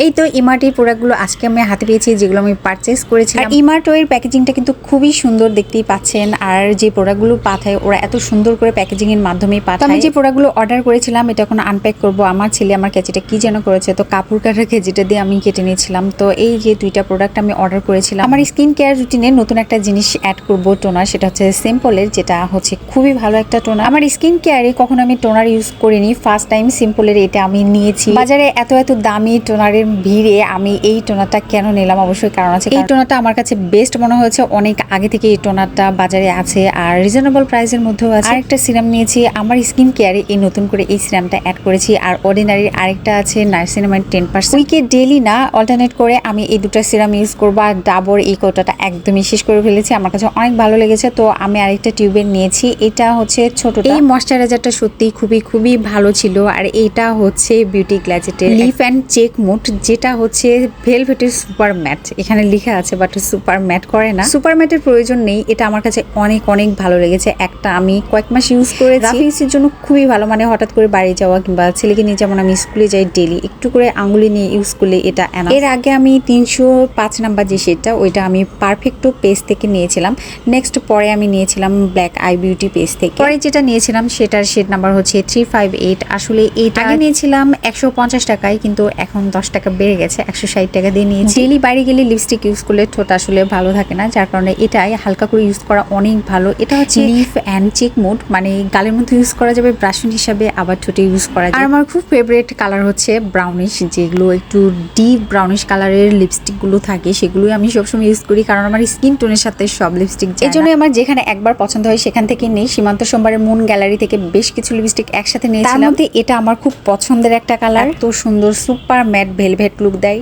এই তো ইমার্টের প্রোডাক্টগুলো আজকে আমি হাতে পেয়েছি, যেগুলো আমি পারচেস করেছিলাম। ইমার্টের প্যাকেজিংটা কিন্তু খুবই সুন্দর, দেখতেই পাচ্ছেন। আর যে প্রোডাক্টগুলো পাঠায় ওরা এত সুন্দর করে প্যাকেজিং এর মাধ্যমেই পাঠায়। আমি যে প্রোডাক্টগুলো অর্ডার করেছিলাম এটা এখন আনপ্যাক করব। আমার ছেলে আমার কেজিটা কি যেন করেছে, তো কাপড় কাটার কেজিটা দিয়ে আমি কেটে নিয়েছিলাম। তো এই যে দুইটা প্রোডাক্ট আমি অর্ডার করেছিলাম। আমার স্কিন কেয়ার রুটিনে নতুন একটা জিনিস অ্যাড করব, টোনার। সেটা হচ্ছে সিম্পলের, যেটা হচ্ছে খুবই ভালো একটা টোনার। আমার স্কিন কেয়ারে কখনো আমি টোনার ইউজ করিনি, ফার্স্ট টাইম সিম্পলের এটা আমি নিয়েছি। বাজারে এত দামি টোনারের ভিড়ে আমি এই টোনারটা কেন নিলাম, অবশ্যই কারণ আছে। এই টোনারটা আমার কাছে বেস্ট মনে হয়েছে, অনেক আগে থেকে এই টোনারটা বাজারে আছে আর রিজনেবল প্রাইসের মধ্যেও আছে। আরেকটা সিরাম নিয়েছি আমার স্কিন কেয়ারে, এই নতুন করে এই সিরামটা অ্যাড করেছি। আর অর্ডিনারির আরেকটা আছে নাইসিনামাইড 10%। উইকে ডেইলি না, অল্টারনেট করে আমি এই দুটো সিরাম ইউজ করবো। আর ডাবর এই কোটাটা একদমই শেষ করে ফেলেছি, আমার কাছে অনেক ভালো লেগেছে। তো আমি আরেকটা টিউবের নিয়েছি, এটা হচ্ছে ছোট। এই ময়শ্চারাইজারটা সত্যি খুবই ভালো ছিল। আর এইটা হচ্ছে বিউটি গ্ল্যাজেটের লিফ অ্যান্ড চেক মুড, যেটা হচ্ছে ভেলভেটের সুপার ম্যাট। এখানে লেখা আছে বাট সুপার ম্যাট করে না, সুপার ম্যাটের প্রয়োজন নেই। এটা আমার কাছে অনেক ভালো লেগেছে। একটা আমি কয়েক মাস ইউজ করেছি, ইউজের জন্য খুবই ভালো। মানে হঠাৎ করে বাড়ি যাওয়া কিংবা ছেলেকে নিয়ে, যেমন আমি স্কুলে যাই ডেলি, একটু করে আঙ্গুলি নিয়ে ইউজ করলে এটা এনাফ। এর আগে আমি 305 নাম্বার যে শেডটা, ওইটা আমি পারফেক্টো পেজ থেকে নিয়েছিলাম। নেক্সট পরে আমি নিয়েছিলাম ব্ল্যাক আই বিউটি পেজ থেকে। পরে যেটা নিয়েছিলাম সেটার শেড নাম্বার হচ্ছে 358। আসলে এইটা আগে নিয়েছিলাম 150 টাকায়, কিন্তু এখন 10 টাকা বেড়ে গেছে, 160 টাকা দিয়ে নিয়েছি। ডেইলি বাইরে গেলে লিপস্টিক ইউজ করলে ঠোঁট আসলে ভালো থাকে না, যার কারণে এটাই হালকা করে ইউজ করা অনেক ভালো। এটা হচ্ছে লিফ অ্যান্ড চেক মুড, মানে গালের মধ্যে ইউজ করা যাবে ব্রাশন হিসাবে, আবার ঠোঁটে ইউজ করা যাবে। আর আমার খুব ফেভারিট কালার হচ্ছে ব্রাউনিশ, যেগুলো একটু ডিপ ব্রাউনিশ কালারের লিপস্টিক গুলো থাকে সেগুলোই আমি সবসময় ইউজ করি, কারণ আমার স্কিন টোনের সাথে সব লিপস্টিক যায়। এই জন্য আমার যেখানে একবার পছন্দ হয় সেখান থেকে নেই। সীমান্ত সোমবারের মুন গ্যালারি থেকে বেশ কিছু লিপস্টিক একসাথে নিয়েছিলাম, তার মধ্যে এটা আমার খুব পছন্দের একটা কালার। তো সুন্দর সুপার ম্যাট ভেলভেট লুক দেয়।